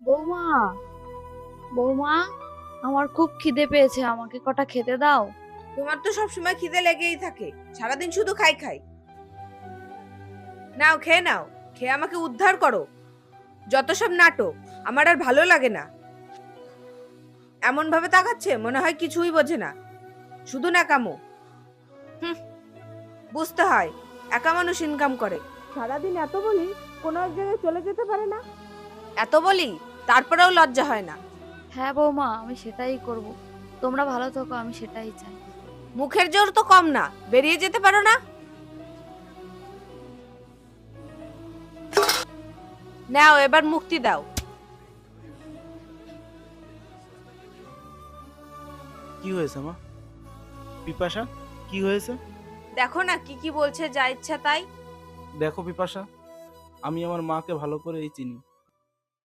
বৌমা, বৌমা, আমার খুব খিদে পেয়েছে, আমাকে কটা খেতে দাও। তোমার তো সবসময় খিদে লেগেই থাকে, সারাদিন শুধু খাই খাই। নাও খেয়ে নাও, খেয়ে আমাকে উদ্ধার করো। যত সব নাটক, আমার আর ভালো লাগে না। এমন ভাবে তাকাচ্ছে মনে হয় কিছুই বোঝে না, শুধু ন্যাকামো। হুম, বুঝতে হয় একা মানুষ ইনকাম করে। সারাদিন এত বলি, কোনো এক জায়গায় চলে যেতে পারে না। এত বলি, তারপরেও লজ্জা হয় না। হ্যাঁ বৌমা, আমি সেটাই করব। তোমরা ভালো থাকো, আমি সেটাই চাই। মুখের জোর তো কম না, বেরিয়ে যেতে পারো না? নাও এবার মুক্তি দাও। কি হয়েছে মা? পিপাসা, কি হয়েছে? দেখো না কি কি বলছে, যা ইচ্ছা তাই। দেখো পিপাসা, আমি আমার মাকে ভালো করেই চিনি।